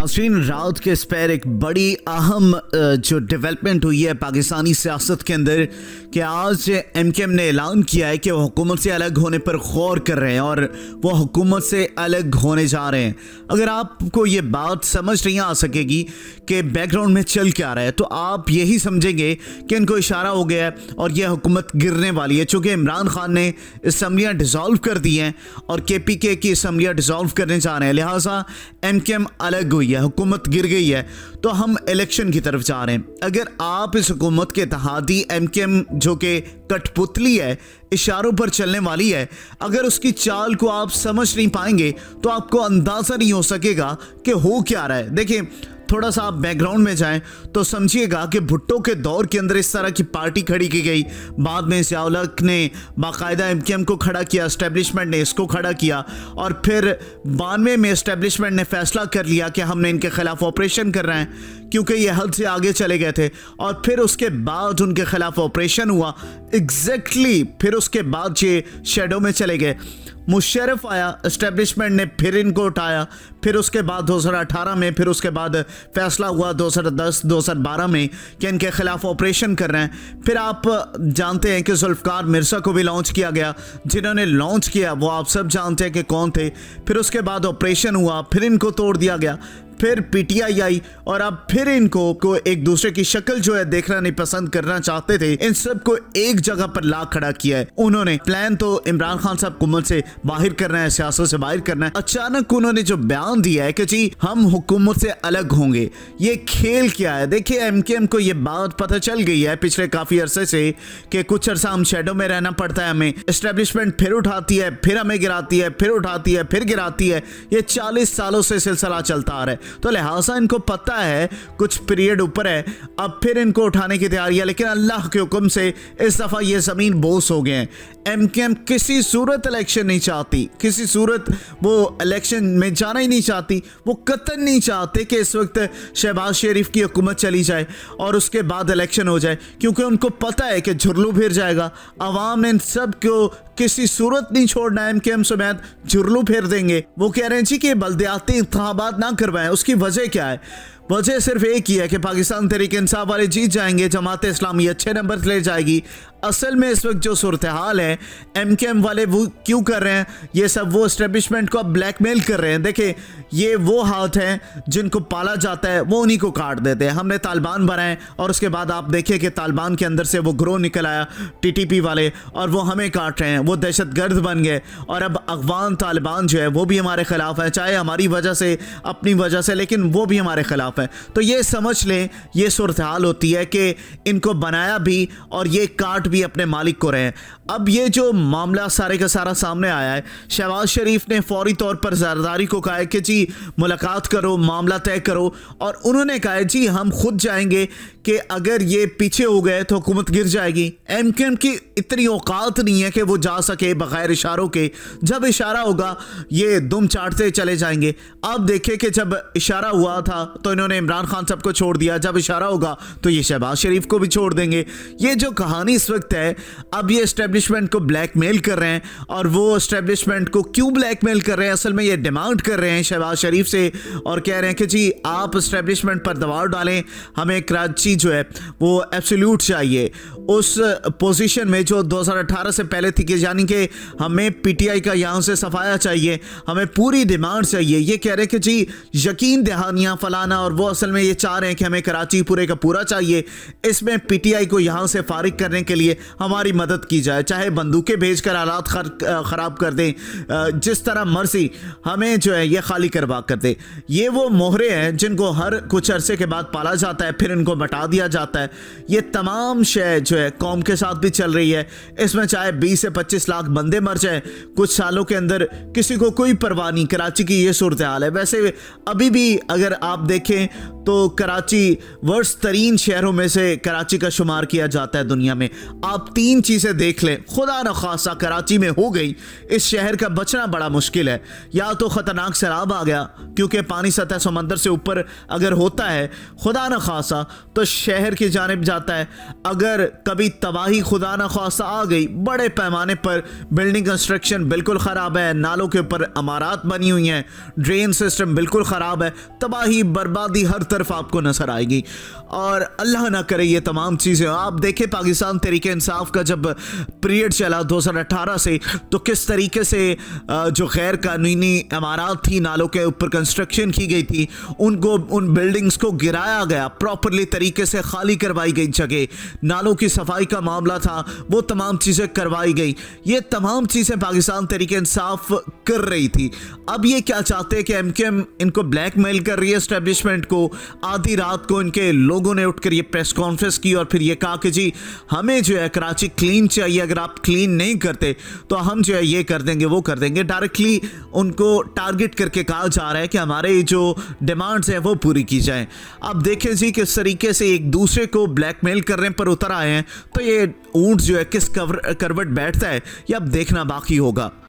नाज़रीन, रात के स्पेर एक बड़ी अहम जो डेवलपमेंट हुई है पाकिस्तानी सियासत के अंदर कि आज एमकेएम ने ऐलान किया है कि वो हुकूमत से अलग होने पर गौर कर रहे हैं और वो हुकूमत से अलग होने जा रहे हैं। अगर आपको ये बात समझ नहीं आ सकेगी कि बैकग्राउंड में चल क्या रहा है तो आप यही समझेंगे कि इनको इशारा हो गया है और यह हुकूमत गिरने वाली है, चूँकि इमरान खान ने असम्बलियाँ डिज़ोल्व कर दी हैं और KPK की असम्बलियाँ डिज़ोल्व करने जा रहे हैं, लिहाजा एमकेएम अलग हुई है, हुकूमत गिर गई है, तो हम इलेक्शन की तरफ जा रहे हैं। अगर आप इस हुकूमत के इत्तेहादी एमकेएम जो कि कठपुतली है, इशारों पर चलने वाली है, अगर उसकी चाल को आप समझ नहीं पाएंगे तो आपको अंदाज़ा नहीं हो सकेगा कि हो क्या रहा है। देखिए, थोड़ा सा आप बैकग्राउंड में जाएं तो समझिएगा कि भुट्टो के दौर के अंदर इस तरह की पार्टी खड़ी की गई, बाद में ज़िया-उल-हक ने बाकायदा एमकेएम को खड़ा किया, एस्टेब्लिशमेंट ने इसको खड़ा किया और फिर 92 में एस्टेब्लिशमेंट ने फैसला कर लिया कि हमने इनके खिलाफ ऑपरेशन कर रहे हैं क्योंकि ये हद से आगे चले गए थे और फिर उसके बाद उनके खिलाफ ऑपरेशन हुआ एग्जैक्टली। फिर उसके बाद ये शेडो में चले गए, मुशर्रफ आया, एस्टेब्लिशमेंट ने फिर इनको उठाया, फिर उसके बाद 2018 में फिर उसके बाद फैसला हुआ 2010-2012 में कि इनके खिलाफ ऑपरेशन कर रहे हैं। फिर आप जानते हैं कि जुल्फ़िकार मिर्ज़ा को भी लॉन्च किया गया, जिन्होंने लॉन्च किया वो आप सब जानते हैं कि कौन थे। फिर उसके बाद ऑपरेशन हुआ, फिर इनको तोड़ दिया गया, फिर PTI आई और अब फिर इनको को एक दूसरे की शक्ल जो है देखना नहीं पसंद करना चाहते थे, इन सब को एक जगह पर ला खड़ा किया है उन्होंने। प्लान तो इमरान खान साहब हुकूमत से बाहर करना है, सियासत से बाहर करना है। अचानक उन्होंने जो बयान दिया है कि जी हम हुकूमत से अलग होंगे, ये खेल क्या है? देखिए, एमकेएम को ये बात पता चल गई है पिछले काफी अरसे से कि कुछ अरसा हम शेडो में रहना पड़ता है हमें, एस्टेब्लिशमेंट फिर उठाती है, फिर हमें गिराती है, फिर उठाती है, फिर गिराती है। ये 40 सालों से सिलसिला चलता आ रहा है, तो लिहाजा इनको पता है कुछ पीरियड ऊपर है, अब फिर इनको उठाने की तैयारी है। लेकिन अल्लाह के हुक्म से इस दफा ये जमीन बोस हो गए हैं। एमकेएम किसी सूरत इलेक्शन नहीं चाहती, किसी सूरत वो इलेक्शन में जाना ही नहीं चाहती, वो कतई नहीं चाहते कि इस वक्त शहबाज शरीफ की हुकूमत चली जाए और उसके बाद इलेक्शन हो जाए, क्योंकि उनको पता है कि झुरलू फिर जाएगा। अवाम ने इन सब को किसी सूरत नहीं छोड़ना, एमकेएम समेत झुरलू फेर देंगे। वो कह रहे हैं जी कि बल्दियाती इंतखाबात ना करवाएं। उसकी वजह क्या है? वजह सिर्फ एक ही है कि पाकिस्तान तहरीक इंसाफ वाले जीत जाएंगे, जमात इस्लामी अच्छे नंबर ले जाएगी। असल में इस वक्त जो सूरत हाल है, एमकेएम वाले वो क्यों कर रहे हैं ये सब? वो एस्टेब्लिशमेंट को ब्लैकमेल कर रहे हैं। देखिए, ये वो हाथ हैं जिनको पाला जाता है, वो उन्हीं को काट देते हैं। हमने तालिबान बनाए और उसके बाद आप देखिए कि तालिबान के अंदर से वो ग्रोह निकल आया TTP वाले, और वो हमें काट रहे हैं, वो दहशतगर्द बन गए। और अब अफगान तालिबान जो है वो भी हमारे खिलाफ है, चाहे हमारी वजह से, अपनी वजह से, लेकिन वो भी हमारे खिलाफ है। तो ये समझ लें, ये सूरत हाल होती है कि इनको बनाया भी और ये काट भी अपने मालिक को रहे हैं। अब ये जो मामला सारे का सारा सामने आया है, शहबाज शरीफ ने फौरी तौर पर जरदारी को कहा है कि जी मुलाकात करो, मामला तय करो, और उन्होंने कहा है जी हम खुद जाएंगे कि अगर ये पीछे हो गए तो हुकूमत गिर जाएगी। एमकेएम की इतनी औकात नहीं है कि वो जा सके बगैर इशारों के, जब इशारा होगा ये दुम चाटते चले जाएंगे। आप देखें कि जब इशारा हुआ था तो इन्होंने इमरान खान साहब को छोड़ दिया, जब इशारा होगा तो ये शहबाज शरीफ को भी छोड़ देंगे। ये जो कहानी इस वक्त है, अब ये एस्टेब्लिशमेंट को ब्लैकमेल कर रहे हैं, और वो एस्टेब्लिशमेंट को क्यों ब्लैकमेल कर रहे हैं? असल में ये डिमांड कर रहे हैं शहबाज शरीफ से और कह रहे हैं कि जी आप एस्टेब्लिशमेंट पर दबाव डालें, हमें कराची जो है वो एब्सोल्यूट चाहिए उस पोजीशन में जो 2018 से पहले थी, कि यानी कि हमें PTI का यहाँ से सफाया चाहिए, हमें पूरी डिमांड चाहिए। ये कह रहे हैं कि जी यकीन दहानियाँ फलाना, और वो असल में ये चाह रहे हैं कि हमें कराची पूरे का पूरा चाहिए, इसमें PTI को यहाँ से फारिग करने के लिए हमारी मदद की जाए, चाहे बंदूकें भेजकर हालात ख़राब कर दें, जिस तरह मर्जी हमें जो है ये खाली करवा कर दे। ये वो मोहरे हैं जिनको हर कुछ अरसे के बाद पाला जाता है, फिर इनको बटा दिया जाता है। ये तमाम शय जो है कौम के साथ भी चल रही है। इसमें चाहे 20 से 25 लाख बंदे मर जाए कुछ सालों के अंदर, किसी को कोई परवाह नहीं। कराची की ये सूरत हाल है। वैसे अभी भी अगर आप देखें तो कराची वर्स्ट तरीन शहरों में से कराची का शुमार किया जाता है दुनिया में। आप 3 चीज़ें देख लें, खुदा न खासा कराची में हो गई, इस शहर का बचना बड़ा मुश्किल है। या तो ख़तरनाक सैलाब आ गया, क्योंकि पानी सतह समंदर से ऊपर अगर होता है खुदा न खासा तो शहर की जानिब जाता है। अगर कभी तबाही खुदा न खासा आ गई, बड़े पैमाने पर बिल्डिंग कंस्ट्रक्शन बिल्कुल ख़राब है, नालों के ऊपर इमारत बनी हुई हैं, ड्रेन सिस्टम बिल्कुल ख़राब है, तबाही बर्बादी हर तरफ आपको नजर आएगी। और अल्लाह ना करे ये तमाम चीज़ें। आप देखें पाकिस्तान तहरीक इंसाफ का जब पीरियड चला 2018 से, तो किस तरीके से जो गैर कानूनी इमारत थी, नालों के ऊपर कंस्ट्रक्शन की गई थी, उनको उन बिल्डिंग्स को गिराया गया, प्रॉपरली तरीके से खाली करवाई गई जगह, नालों की सफाई का मामला था, वो तमाम चीज़ें करवाई गई। ये तमाम चीज़ें पाकिस्तान तहरीक इंसाफ कर रही थी। अब ये क्या चाहते हैं कि एमकेएम इनको ब्लैकमेल कर रही है एस्टेब्लिशमेंट को। आधी रात को इनके लोगों ने उठकर ये प्रेस कॉन्फ्रेंस की और फिर ये कहा कि जी हमें जो है कराची क्लीन चाहिए, अगर आप क्लीन नहीं करते तो हम जो है ये कर देंगे वो कर देंगे। डायरेक्टली उनको टारगेट करके कहा जा रहा है कि हमारे जो डिमांड्स हैं वो पूरी की जाए। अब देखें जी किस तरीके से एक दूसरे को ब्लैकमेल करने पर उतर आए हैं, तो ये ऊंट जो है किस करवट बैठता है ये अब देखना बाकी होगा।